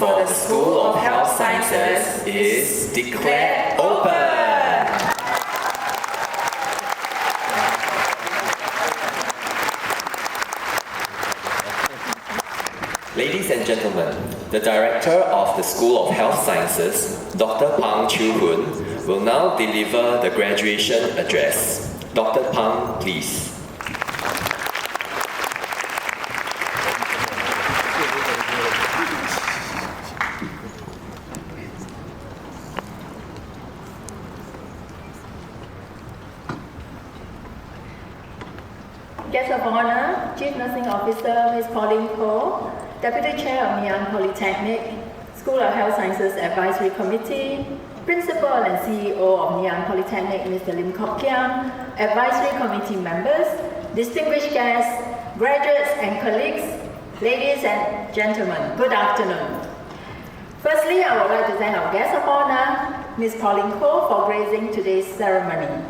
for the School of Health Sciences is declared open. Ladies and gentlemen, the Director of the School of Health Sciences, Dr. Phang Chiew Hun, will now deliver the graduation address. Dr. Phang, please. Guest of Honor, Chief Nursing Officer Ms. Pauline Koh, Deputy Chair of Ngee Polytechnic, School of Health Sciences Advisory Committee, Principal and CEO of Ngee Polytechnic, Mr. Lim Kok Kiam, Advisory Committee members, distinguished guests, graduates and colleagues, ladies and gentlemen, good afternoon. Firstly, I would like to thank our guest of honor, Ms. Pauline Koh, for gracing today's ceremony.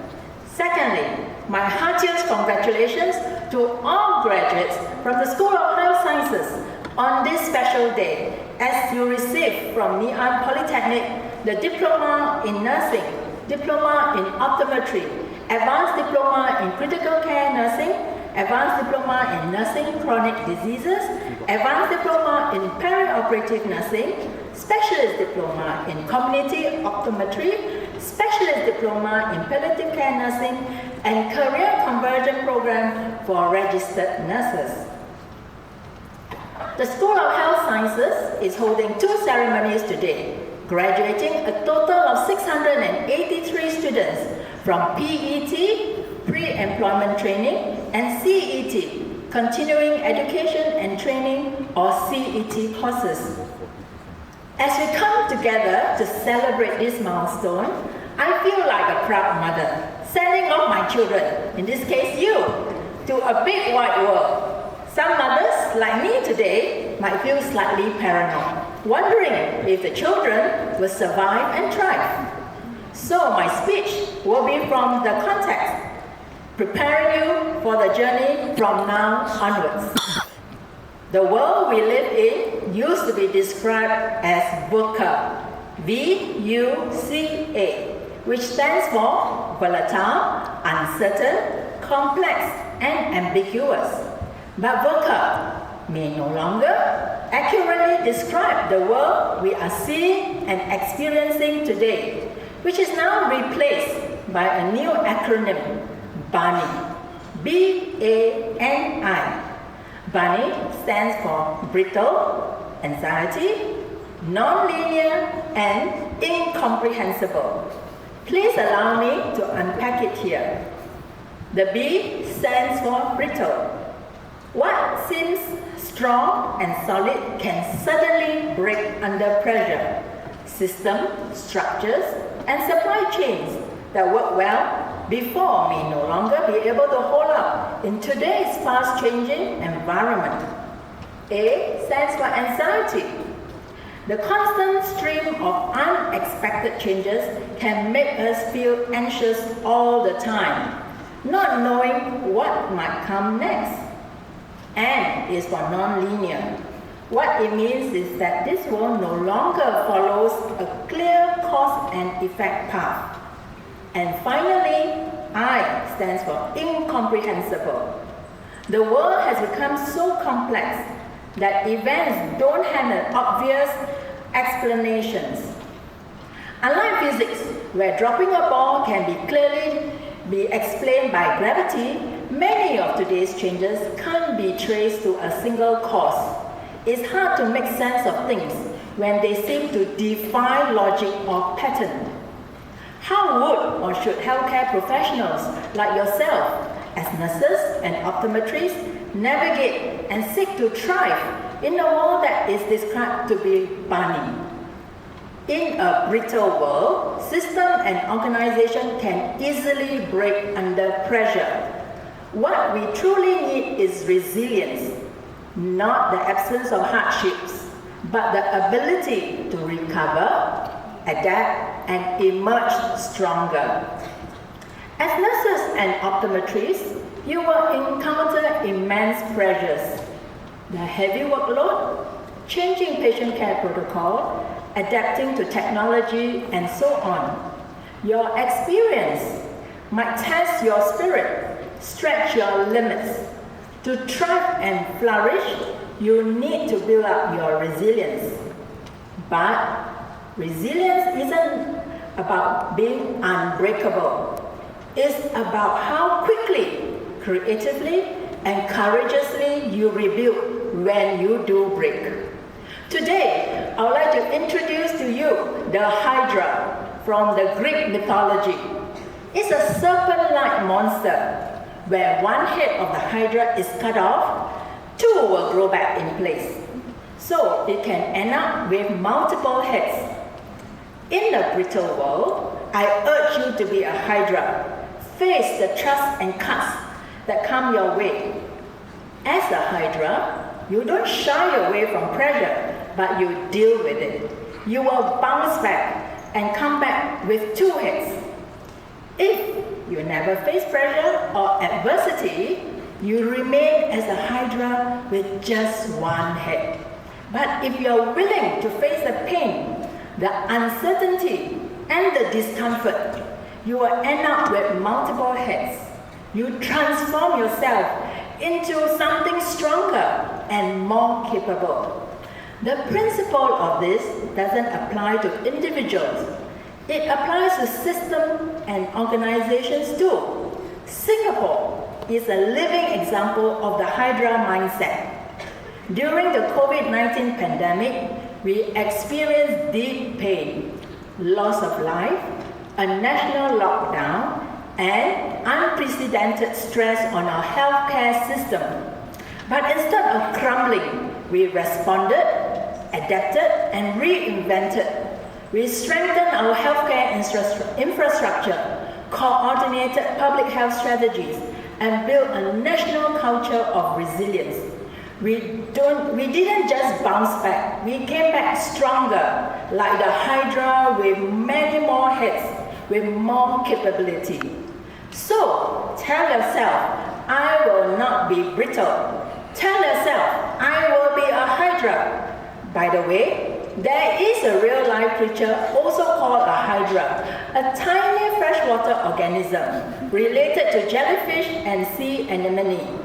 Secondly, my heartiest congratulations to all graduates from the School of Health Sciences on this special day, as you receive from Ngee Polytechnic the Diploma in Nursing, Diploma in Optometry, Advanced Diploma in Critical Care Nursing, Advanced Diploma in Nursing Chronic Diseases, Advanced Diploma in Perioperative Nursing, Specialist Diploma in Community Optometry, Specialist Diploma in Palliative Care Nursing, and Career Conversion Program for Registered Nurses. The School of Health Sciences is holding two ceremonies today, graduating a total of 683 students from PET, Pre-Employment Training, and CET, Continuing Education and Training, or CET courses. As we come together to celebrate this milestone, I feel like a proud mother, sending off my children, in this case you, to a big wide world. Some mothers, like me today, might feel slightly paranoid, wondering if the children will survive and thrive. So my speech will be from the context, preparing you for the journey from now onwards. The world we live in used to be described as VUCA, V-U-C-A, which stands for volatile, uncertain, complex, and ambiguous. But VUCA may no longer accurately describe the world we are seeing and experiencing today, which is now replaced by a new acronym, BANI, B-A-N-I. BANI stands for brittle, anxiety, non-linear, and incomprehensible. Please allow me to unpack it here. The B stands for brittle. What seems strong and solid can suddenly break under pressure. Systems, structures, and supply chains that work well before may no longer be able to hold up in today's fast-changing environment. A stands for anxiety. The constant stream of unexpected changes can make us feel anxious all the time, not knowing what might come next. N is for non-linear. What it means is that this world no longer follows a clear cause and effect path. And finally, I stands for incomprehensible. The world has become so complex that events don't have an obvious explanations. Unlike physics, where dropping a ball can clearly be explained by gravity, many of today's changes can't be traced to a single cause. It's hard to make sense of things when they seem to defy logic or pattern. How would or should healthcare professionals like yourself, as nurses and optometrists, navigate and seek to thrive in a world that is described to be BANI? In a brittle world, system and organization can easily break under pressure. What we truly need is resilience, not the absence of hardships, but the ability to recover, adapt, and emerge stronger. As nurses and optometrists, you will encounter immense pressures. The heavy workload, changing patient care protocol, adapting to technology, and so on. Your experience might test your spirit, stretch your limits. To thrive and flourish, you need to build up your resilience. But resilience isn't about being unbreakable. It's about how quickly, creatively, and courageously you rebuild when you do break. Today, I would like to introduce to you the Hydra from the Greek mythology. It's a serpent-like monster. Where one head of the Hydra is cut off, two will grow back in place. So it can end up with multiple heads. In the brittle world, I urge you to be a Hydra. Face the thrusts and cuts that come your way. As a Hydra, you don't shy away from pressure, but you deal with it. You will bounce back and come back with two heads. If you never face pressure or adversity, you remain as a Hydra with just one head. But if you are willing to face the pain, the uncertainty, and the discomfort, you will end up with multiple heads. You transform yourself into something stronger and more capable. The principle of this doesn't apply to individuals. It applies to systems and organizations too. Singapore is a living example of the Hydra mindset. During the COVID-19 pandemic, we experienced deep pain, loss of life, a national lockdown, and unprecedented stress on our healthcare system. But instead of crumbling, we responded, adapted, and reinvented. We strengthened our healthcare infrastructure, coordinated public health strategies, and built a national culture of resilience. We didn't just bounce back, we came back stronger, like the Hydra with many more heads, with more capability. So, tell yourself, I will not be brittle. Tell yourself, I will be a Hydra. By the way, there is a real-life creature also called a Hydra, a tiny freshwater organism related to jellyfish and sea anemone.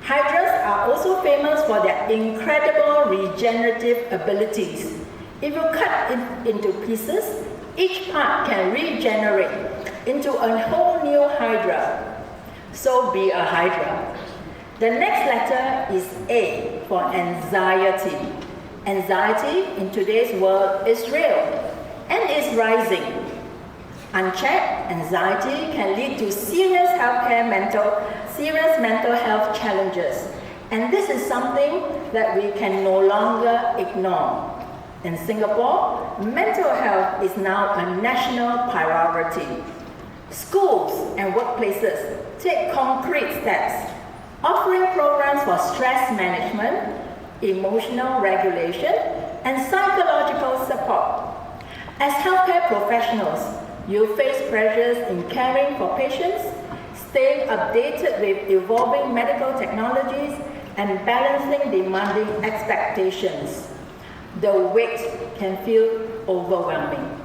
Hydras are also famous for their incredible regenerative abilities. If you cut it into pieces, each part can regenerate into a whole new Hydra. So be a Hydra. The next letter is A for anxiety. Anxiety in today's world is real and is rising. Unchecked anxiety can lead to serious mental health challenges, and this is something that we can no longer ignore. In Singapore, mental health is now a national priority. Schools and workplaces take concrete steps, offering programs for stress management, emotional regulation, and psychological support. As healthcare professionals, you face pressures in caring for patients, staying updated with evolving medical technologies, and balancing demanding expectations. The weight can feel overwhelming.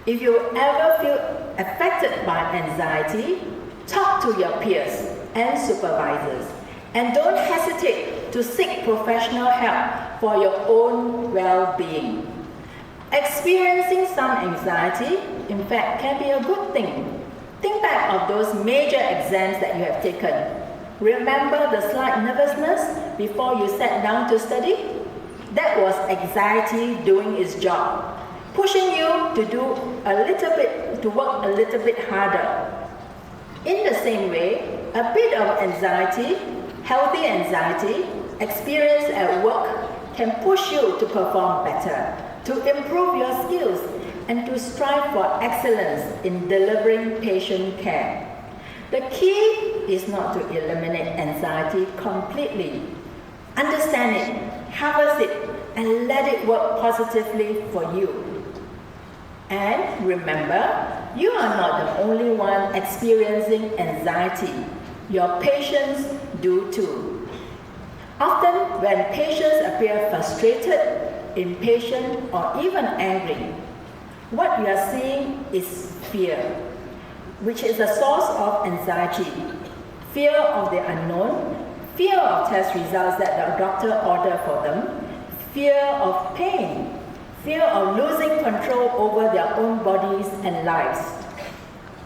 If you ever feel affected by anxiety, talk to your peers and supervisors, and don't hesitate to seek professional help for your own well-being. Experiencing some anxiety, in fact, can be a good thing. Think back of those major exams that you have taken. Remember the slight nervousness before you sat down to study? That was anxiety doing its job, pushing you to work a little bit harder. In the same way, a bit of anxiety, healthy anxiety, experienced at work can push you to perform better, to improve your skills, and to strive for excellence in delivering patient care. The key is not to eliminate anxiety completely. Understand it, harvest it, and let it work positively for you. And remember, you are not the only one experiencing anxiety. Your patients do too. Often, when patients appear frustrated, impatient, or even angry, what you are seeing is fear, which is a source of anxiety. Fear of the unknown, fear of test results that the doctor ordered for them, fear of pain, fear of losing control over their own bodies and lives.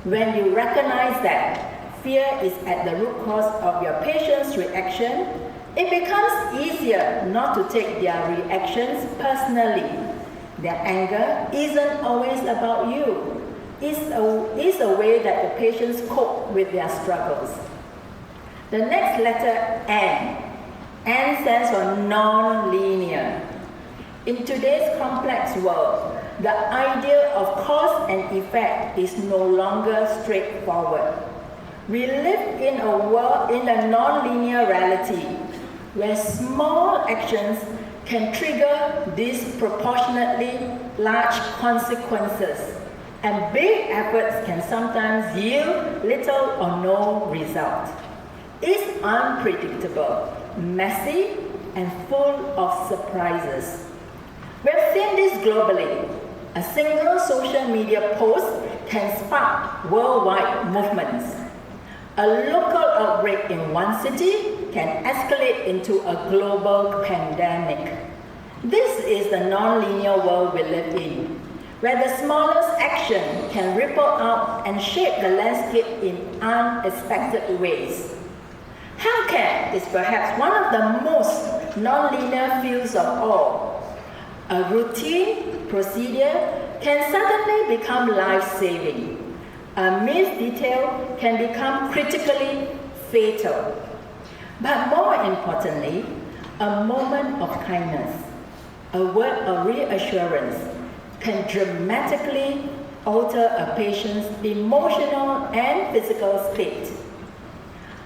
When you recognize that fear is at the root cause of your patient's reaction, it becomes easier not to take their reactions personally. Their anger isn't always about you. It's a way that the patients cope with their struggles. The next letter, N. N stands for non-linear. In today's complex world, the idea of cause and effect is no longer straightforward. We live in a non-linear reality where small actions can trigger disproportionately large consequences, and big efforts can sometimes yield little or no result. It's unpredictable, messy, and full of surprises. We've seen this globally. A single social media post can spark worldwide movements. A local outbreak in one city can escalate into a global pandemic. This is the non-linear world we live in, where the smallest action can ripple out and shape the landscape in unexpected ways. Healthcare is perhaps one of the most non-linear fields of all. A routine procedure can suddenly become life-saving. A missed detail can become critically fatal. But more importantly, a moment of kindness, a word of reassurance, can dramatically alter a patient's emotional and physical state.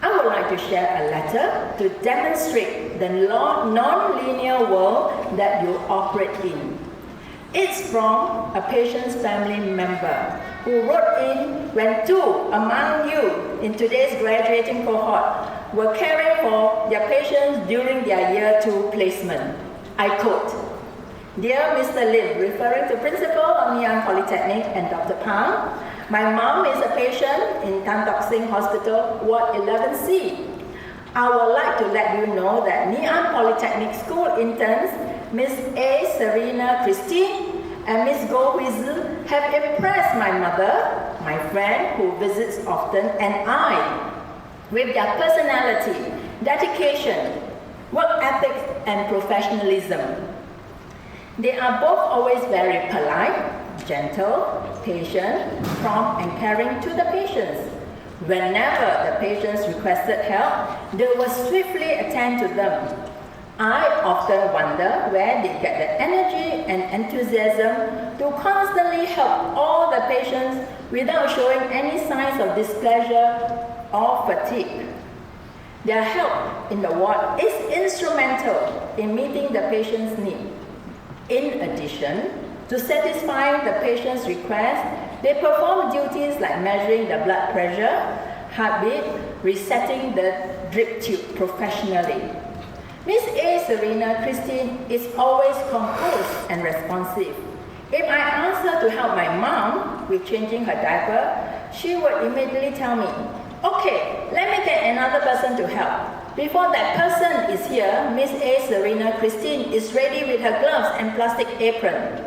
I would like to share a letter to demonstrate the non-linear world that you operate in. It's from a patient's family member who wrote in when two among you in today's graduating cohort were caring for their patients during their year 2 placement. I quote, "Dear Mr. Lim," referring to Principal of Ngee Polytechnic and Dr. Phang, "my mom is a patient in Tan Tock Seng Hospital, Ward 11C. I would like to let you know that Ngee Polytechnic school interns, Ms. A. Serena Christine and Ms. Goh Hui Zi, have impressed my mother, my friend who visits often, and I with their personality, dedication, work ethics, and professionalism. They are both always very polite, gentle, patient, prompt, and caring to the patients. Whenever the patients requested help, they will swiftly attend to them. I often wonder where they get the energy and enthusiasm to constantly help all the patients without showing any signs of displeasure or fatigue. Their help in the ward is instrumental in meeting the patient's need. In addition to satisfying the patient's request, they perform duties like measuring the blood pressure, heartbeat, resetting the drip tube professionally. Ms. A. Serena Christine is always composed and responsive. If I ask her to help my mom with changing her diaper, she would immediately tell me, "Okay, let me get another person to help." Before that person is here, Ms. A. Serena Christine is ready with her gloves and plastic apron.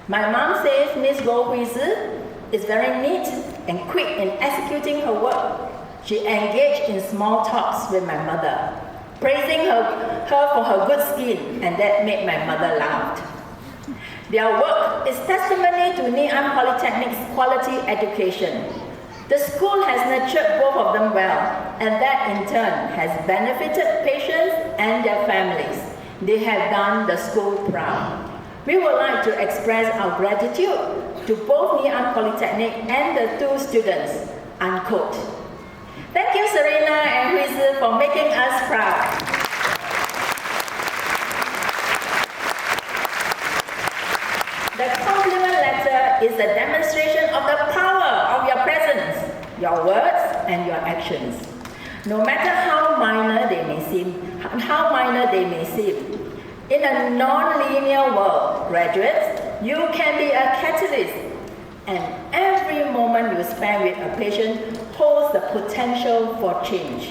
My mom says Ms. Goh Hui Zi is very neat and quick in executing her work. She engaged in small talks with my mother, praising her for her good skin, and that made my mother laugh. Their work is testimony to Ngee Polytechnic's quality education. The school has nurtured both of them well, and that in turn has benefited patients and their families. They have done the school proud. We would like to express our gratitude to both Ngee Polytechnic and the two students, unquote. Thank you, Serena and Hui Zi, for making us proud. The compliment letter is a demonstration of the power of your presence, your words, and your actions. no matter how minor they may seem. In a non-linear world, graduates, you can be a catalyst, and every moment you spend with a patient holds the potential for change.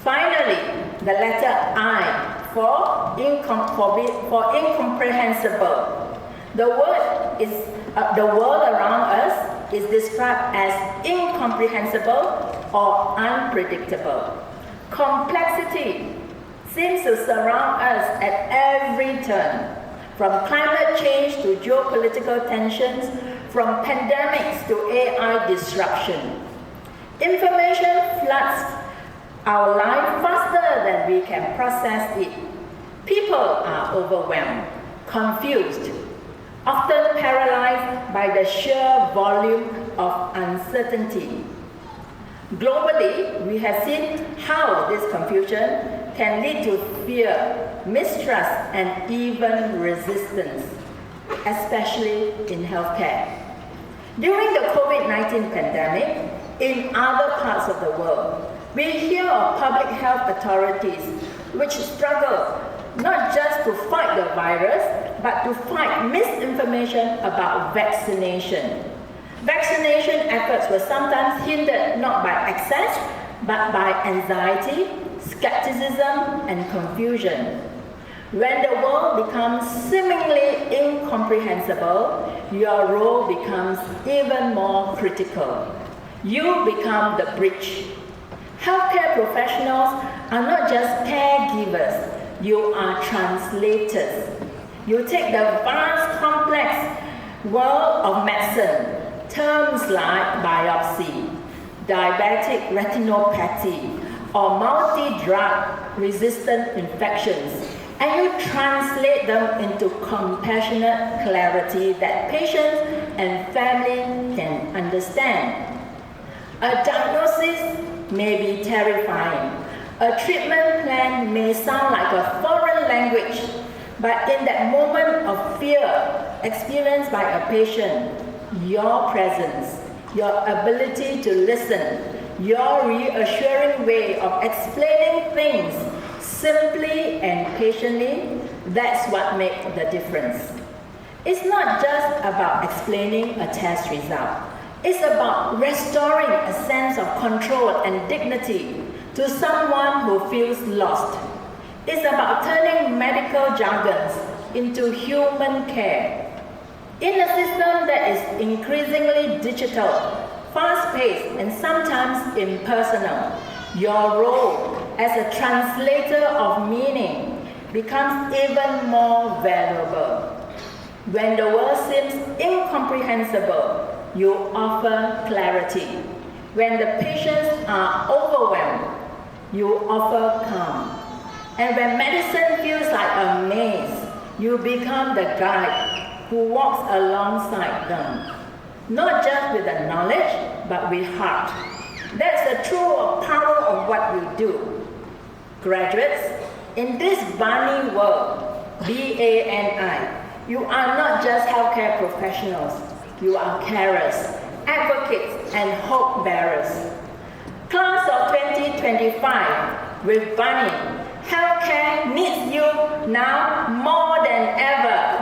Finally, the letter I for incomprehensible. The world around us is described as incomprehensible or unpredictable. Complexity seems to surround us at every turn, from climate change to geopolitical tensions, from pandemics to AI disruption. Information floods our life faster than we can process it. People are overwhelmed, confused, often paralyzed by the sheer volume of uncertainty. Globally, we have seen how this confusion can lead to fear, mistrust, and even resistance, especially in healthcare. During the COVID-19 pandemic, in other parts of the world, we hear of public health authorities which struggle not just to fight the virus, but to fight misinformation about vaccination. Vaccination efforts were sometimes hindered not by access, but by anxiety, skepticism, and confusion. When the world becomes seemingly incomprehensible, your role becomes even more critical. You become the bridge. Healthcare professionals are not just caregivers, you are translators. You take the vast, complex world of medicine, terms like biopsy, diabetic retinopathy, or multi-drug resistant infections, and you translate them into compassionate clarity that patients and family can understand. A diagnosis may be terrifying. A treatment plan may sound like a foreign language, but in that moment of fear experienced by a patient, your presence, your ability to listen, your reassuring way of explaining things simply and patiently, that's what makes the difference. It's not just about explaining a test result. It's about restoring a sense of control and dignity to someone who feels lost. It's about turning medical jargons into human care. In a system that is increasingly digital, fast-paced, and sometimes impersonal, your role as a translator of meaning becomes even more valuable. When the world seems incomprehensible, you offer clarity. When the patients are overwhelmed, you offer calm. And when medicine feels like a maze, you become the guide who walks alongside them, not just with the knowledge, but with heart. That's the true power of what we do. Graduates, in this BANI world, BANI, you are not just healthcare professionals, you are carers, advocates, and hope bearers. Class of 2025, with BANI, healthcare needs you now more than ever.